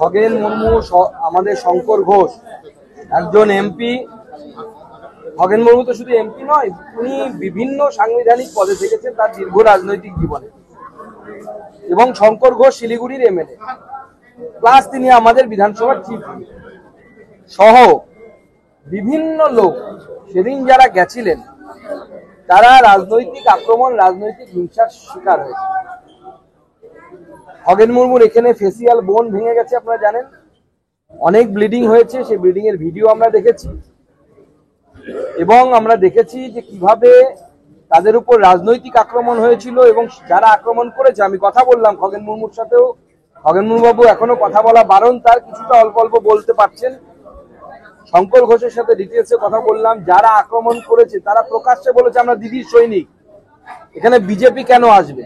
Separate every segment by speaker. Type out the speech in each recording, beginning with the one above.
Speaker 1: খগেন মুর্মু, আমাদের শঙ্কর ঘোষ একজন এমপি। খগেন মুর্মু তো শুধু এমপি নয়, উনি বিভিন্ন সাংবিধানিক পদে থেকেছেন তার দীর্ঘ রাজনৈতিক জীবনে। এবং শঙ্কর ঘোষ শিলিগুড়ির এমএলএ, প্লাস তিনি আমাদের বিধানসভার চিফ সহ বিভিন্ন লোক সেদিন যারা গেছিলেন তারা রাজনৈতিক আক্রমণ, রাজনৈতিক হিংসার শিকার হয়েছে। খগেন মুর্মুর এখানে ফেসিয়াল বোন ভেঙে গেছে, আপনারা জানেন, অনেক ব্লিডিং হয়েছে, সেই ব্লিডিং এর ভিডিও আমরা দেখেছি। এবং আমরা দেখেছি যে কিভাবে তাদের উপর রাজনৈতিক আক্রমণ হয়েছিল এবং যারা আক্রমণ করেছে, আমি কথা বললাম খগেন মুর্মুর সাথেও। খগেন মুর্মু বাবু এখনো কথা বলা বারণ, তার কিছুটা অল্প অল্প বলতে পারছেন। শঙ্কর ঘোষের সাথে ডিটেলসে কথা বললাম। যারা আক্রমণ করেছে তারা প্রকাশ্যে বলেছে আমরা দিদির সৈনিক, এখানে বিজেপি কেন আসবে?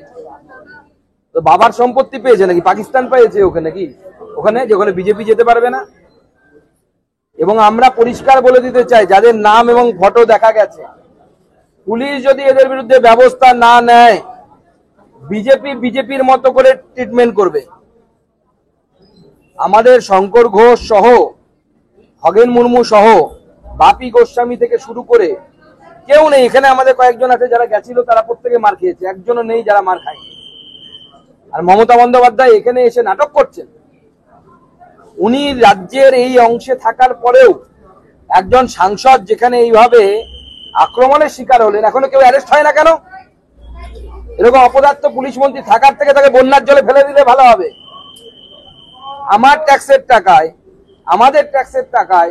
Speaker 1: তো বাবার সম্পত্তি পেয়েছে নাকি? পাকিস্তান পেয়েছে ওখানে কি? ওখানে যেখানে বিজেপি যেতে পারবে না। এবং আমরা পরিষ্কার বলে দিতে চাই, যাদের নাম এবং ফটো দেখা গেছে, পুলিশ যদি এদের বিরুদ্ধে ব্যবস্থা না নেয়, বিজেপি বিজেপির মতো করে ট্রিটমেন্ট করবে। আমাদের শঙ্কর ঘোষ সহ, খগেন মুর্মু সহ, বাপি গোস্বামী থেকে শুরু করে কেউ নেই এখানে। আমাদের কয়েকজন আছে যারা গেছিল, তারা প্রত্যেকে মার খেয়েছে, একজনও নেই যারা মার খায়। আর মমতা বন্দ্যোপাধ্যায় এখানে এসে নাটক করছেন। উনি রাজ্যের এই অংশে থাকার পরেও একজন সাংসদ যেখানে এইভাবে আক্রমণের শিকার হলেন, এখনো কেউ অ্যারেস্ট হয় না কেন? এরকম অপদার্থ পুলিশ মন্ত্রী থাকার থেকে তাকে বন্যার জলে ফেলে দিলে ভালো হবে। আমার ট্যাক্সের টাকায়, আমাদের ট্যাক্সের টাকায়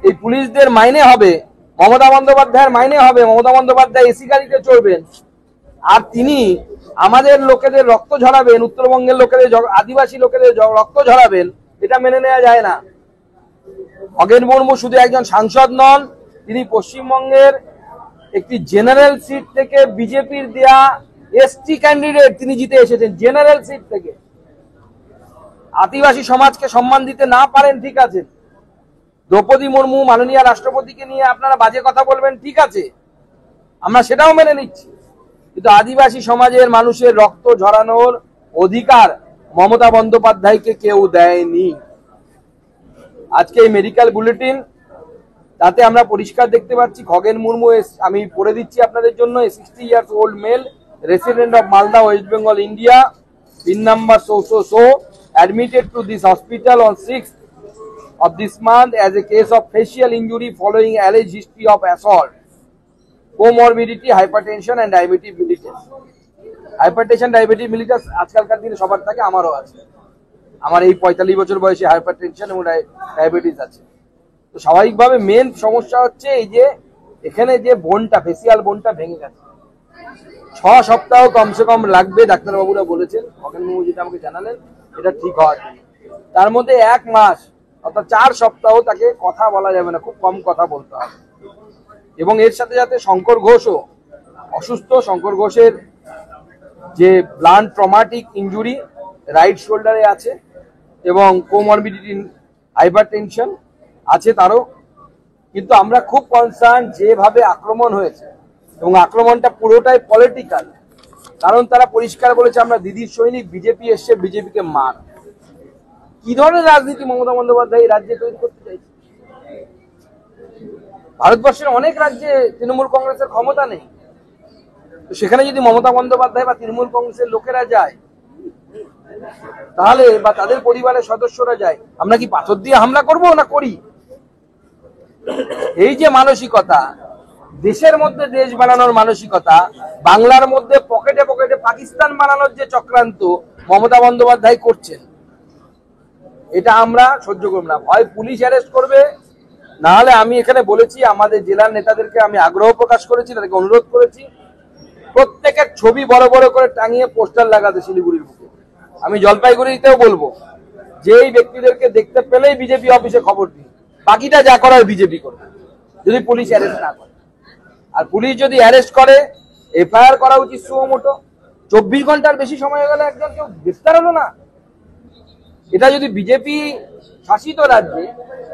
Speaker 1: এই পুলিশদের মাইনে হবে, মমতা বন্দ্যোপাধ্যায়ের মাইনে হবে। মমতা বন্দ্যোপাধ্যায় এসি গাড়িতে চড়বেন, আর তিনি আমাদের লোকেদের রক্ত ঝরাবেন, উত্তরবঙ্গের লোকেদের, আদিবাসী লোকেদের রক্ত ঝরাবেন। এটা মেনে নেওয়া যায় না। খগেন মুর্মু শুধু একজন সাংসদ নন, তিনি পশ্চিমবঙ্গের একটি জেনারেল সিট থেকে বিজেপির দেয়া এসটি ক্যান্ডিডেট, তিনি জিতে এসেছেন জেনারেল সিট থেকে। আদিবাসী সমাজকে সম্মান দিতে না পারেন, ঠিক আছে। দ্রৌপদী মুর্মু মাননীয় রাষ্ট্রপতিকে নিয়ে আপনারা বাজে কথা বলবেন, ঠিক আছে, আমরা সেটাও মেনে নিচ্ছি। কিন্তু আদিবাসী সমাজের মানুষের রক্ত ঝরানোর অধিকার মমতা বন্দ্যোপাধ্যায়কে কেউ দেয়নি। আজকে এই মেডিকেল বুলেটিন, তাতে আমরা পরিষ্কার দেখতে পাচ্ছি খগেন মুর্মু, আমি পড়ে দিচ্ছি আপনাদের জন্য, 60 years old male, resident of Malda, West Bengal, India, PIN number so admitted to this hospital on 6th of this month as a case of facial injury following alleged history of assault, comorbidity, hypertension and diabetes mellitus. Hypertension, diabetes mellitus আজকালকার দিনে সবার থাকে, আমারও আছে। আমার এই 45 বছর বয়সে হাইপারটেনশন এবং ডায়াবেটিস আছে। তো স্বাভাবিকভাবে মেন সমস্যা হচ্ছে এই যে এখানে যে বোনটা, ফেসিয়াল বোনটা ভেঙে গেছে। 6 সপ্তাহ কমসে কম লাগবে, ডাক্তারবাবুরা বলেছেন। খগেন মুর্মু যেটা আমাকে জানালেন এটা ঠিক হওয়ার, তার মধ্যে 1 মাস অর্থাৎ 4 সপ্তাহ তাকে কথা বলা যাবে না, খুব কম কথা বলতে হবে। এবং এর সাথে সাথে শঙ্কর ঘোষও অসুস্থ। শঙ্কর ঘোষের যে ব্লান্ট ট্রমাটিক ইনজুরি রাইট শোল্ডারে আছে এবং কোমরবিডিটি হাইপারটেনশন আছে তারও। কিন্তু আমরা খুব কনসার্ন যেভাবে আক্রমণ হয়েছে, এবং আক্রমণটা পুরোটাই পলিটিক্যাল। কারণ তারা পরিষ্কার বলেছে আমরা দিদির সৈনিক, বিজেপি এসছে বিজেপিকে মার। কি ধরনের রাজনীতি মমতা বন্দ্যোপাধ্যায় রাজ্যে তৈরি করতে চাইছে? ভারতবর্ষের অনেক রাজ্যে তৃণমূল কংগ্রেসের ক্ষমতা নেই, তো সেখানে যদি মমতা বন্দ্যোপাধ্যায় বা তৃণমূল কংগ্রেসের লোকেরা যায়, তাহলে বা তাদের পরিবারের সদস্যরা যায়, আমরা কি পাথর দিয়ে হামলা করব না করি? এই যে মানসিকতা, দেশের মধ্যে দেশ বানানোর মানসিকতা, বাংলার মধ্যে পকেটে পকেটে পাকিস্তান বানানোর যে চক্রান্ত মমতা বন্দ্যোপাধ্যায় করছেন, এটা আমরা সহ্য করব না। হয় পুলিশ অ্যারেস্ট করবে, না হলে আমি এখানে বলেছি আমাদের জেলার নেতাদেরকে আমি আগ্রহ প্রকাশ করেছি, তাদেরকে অনুরোধ করেছি প্রত্যেকের ছবি বড় বড় করে টাঙিয়ে পোস্টার লাগাতে শিলিগুড়ির বুকে। আমি জলপাইগুড়িতেও বলবো যে এই ব্যক্তিদেরকে দেখতে পেলেই বিজেপি অফিসে খবর দিই, বাকিটা যা করার বিজেপি করবে, যদি পুলিশ অ্যারেস্ট না করে। আর পুলিশ যদি অ্যারেস্ট করে, এফআইআর করা উচিত সুমোটো। 24 ঘন্টার বেশি সময় হয়ে গেল একজন কেউ গ্রেফতার হলো না। এটা যদি বিজেপি শাসিত রাজ্যে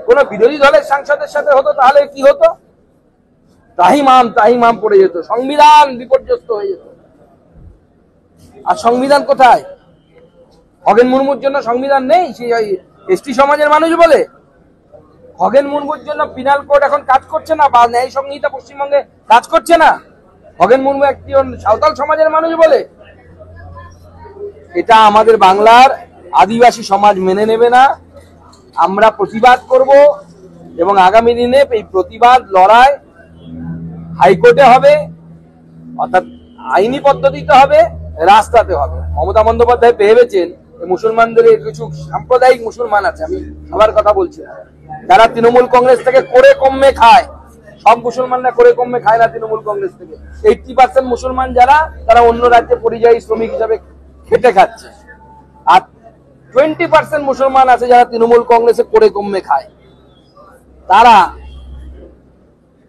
Speaker 1: কোন বিরোধী দলের সাংসদের সাথে হতো, তাহলে কি হতো? তাহিমাম পড়ে যেত, সংবিধান বিপর্যস্ত হয়ে যেত। আর সংবিধান কোথায়? খগেন মুর্মুর জন্য সংবিধান নেই? সেই এসটি সমাজের মানুষ বলে? খগেন মুর্মুর জন্য পিনাল কোড এখন কাজ করছে না, বা ন্যায় সংহিতা পশ্চিমবঙ্গে কাজ করছে না? খগেন মুর্মু একটি সাঁওতাল সমাজের মানুষ বলে? এটা আমাদের বাংলার আদিবাসী সমাজ মেনে নেবে না। আমরা প্রতিবাদ করব এবং আগামী দিনে এই প্রতিবাদ লড়াই হাইকোর্টে হবে, অর্থাৎ আইনি পদ্ধতিতে হবে, রাস্তাতে হবে। মমতা বন্দ্যোপাধ্যায় ভেবেছেন মুসলমানদের কিছু সাম্প্রদায়িক মুসলমান আছে, আমি সবার কথা বলছি না, যারা তৃণমূল কংগ্রেস থেকে করে কমে খায়। সব মুসলমানরা করে কমে খায় না তৃণমূল কংগ্রেস থেকে। 80% মুসলমান যারা, তারা অন্য রাজ্যে পরিযায়ী শ্রমিক হিসাবে খেটে খাচ্ছে। আর 20% মুসলমান আছে যারা তৃণমূল কংগ্রেসে করে কমে খায়।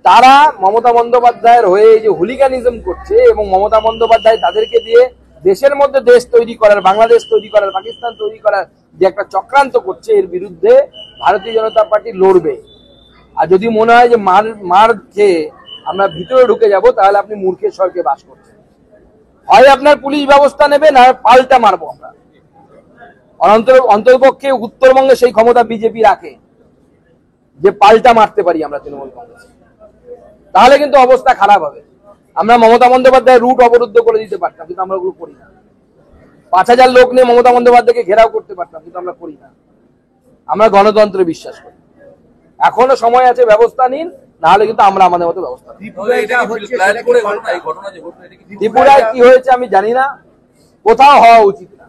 Speaker 1: তারা মমতা বন্দ্যোপাধ্যায়ের হয়ে যে হুলিগানিজম করছে, এবং মমতা বন্দ্যোপাধ্যায় তাদেরকে দিয়ে দেশের মধ্যে দেশ তৈরি করার, বাংলাদেশ তৈরি করার, পাকিস্তান তৈরি করার যে একটা চক্রান্ত করছে, এর বিরুদ্ধে ভারতীয় জনতা পার্টি লড়বে। আর যদি মনে হয় যে মার খেয়ে আমরা ভিতরে ঢুকে যাব, তাহলে আপনি মূর্খের স্বর্গে বাস করছেন। হয় আপনার পুলিশ ব্যবস্থা নেবে, না পাল্টা মারবো আমরা। অন্ততপক্ষে উত্তরবঙ্গে সেই ক্ষমতা বিজেপি রাখে যে পাল্টা মারতে পারি আমরা তৃণমূল কংগ্রেস, তাহলে কিন্তু অবস্থা খারাপ হবে। আমরা মমতা বন্দ্যোপাধ্যায়ের রুট অবরুদ্ধ করে দিতে পারতাম, কিন্তু আমরা ওগুলো করি না। 5000 লোক নিয়ে মমতা বন্দ্যোপাধ্যায়কে ঘেরাও করতে পারতাম, কিন্তু আমরা করি না। আমরা গণতন্ত্রে বিশ্বাস করি। এখনো সময় আছে, ব্যবস্থা নিন, নাহলে কিন্তু আমরা আমাদের মতো ব্যবস্থা নিই। ত্রিপুরায় কি হয়েছে আমি জানি না, কোথাও হওয়া উচিত না,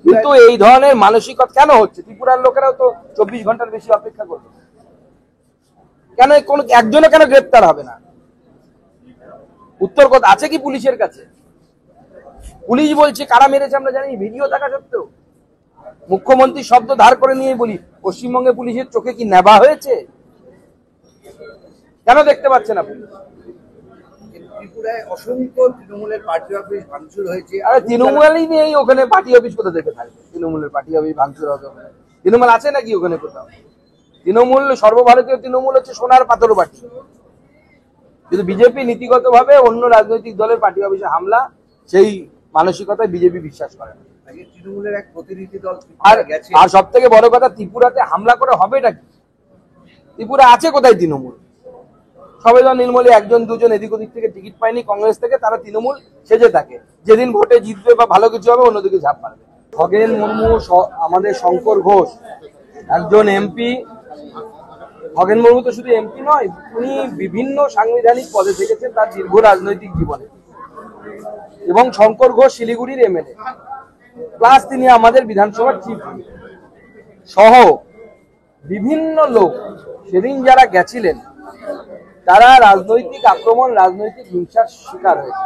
Speaker 1: কিন্তু এই ধরনের মানসিকতা কেন হচ্ছে? ত্রিপুরার লোকেরাও তো 24 ঘন্টার বেশি অপেক্ষা করবে, কেন কোন একজনও কেন গ্রেপ্তার হবে না? উত্তর কথা আছে কি পুলিশের কাছে? পুলিশ বলছে কারা মেরেছে আমরা জানি, ভিডিও থাকা সত্ত্বেও। মুখ্যমন্ত্রী শব্দ ধার করে নিয়ে বলি, পশ্চিমবঙ্গে পুলিশের চোখে কি নেবা হয়েছে? কেন দেখতে পাচ্ছে না পুলিশ?
Speaker 2: ত্রিপুরায় অসংখ্য তৃণমূলের পার্টি অফিস ভাঙচুর হয়েছে।
Speaker 1: আরে তৃণমূলই নেই ওখানে, পার্টি অফিস কোথা থেকে থাকবে? তৃণমূলের পার্টি অফিস ভাঙচুর হবে? তৃণমূল আছে নাকি ওখানে কোথাও? তৃণমূল, সর্বভারতীয় তৃণমূল হচ্ছে সোনার পাথর বাটি। কিন্তু বিজেপি নীতিগতভাবে অন্য রাজনৈতিক দলের পার্টি অফিসে হামলা, সেই মানসিকতায় বিজেপি বিশ্বাস করে না।
Speaker 2: তৃণমূলের এক প্রতিনিধি দল
Speaker 1: আর সব থেকে বড় কথা, ত্রিপুরাতে হামলা করে হবেটা কি? ত্রিপুরা আছে কোথায় তৃণমূল? সবেদন নীলমণি একজন দুজন এদিক ওদিক থেকে টিকিট পায়নি কংগ্রেস থেকে, তারা তৃণমূল সেজে থাকে। যেদিন ভোটে জিতবে বা ভালো কিছু হবে, অন্যদিকে ঝাঁপ মারবে। খগেন মুর্মু, আমাদের শঙ্কর ঘোষ একজন এমপি। খগেন মুর্মু তো শুধু এমপি নয়, উনি বিভিন্ন সাংবিধানিক পদে থেকেছেন তার দীর্ঘ রাজনৈতিক জীবনে। এবং শঙ্কর ঘোষ শিলিগুড়ির এমএলএ, প্লাস তিনি আমাদের বিধানসভার চিফ সহ বিভিন্ন লোক সেদিন যারা গেছিলেন, তারা রাজনৈতিক আক্রমণ, রাজনৈতিক হিংসার শিকার হয়েছে।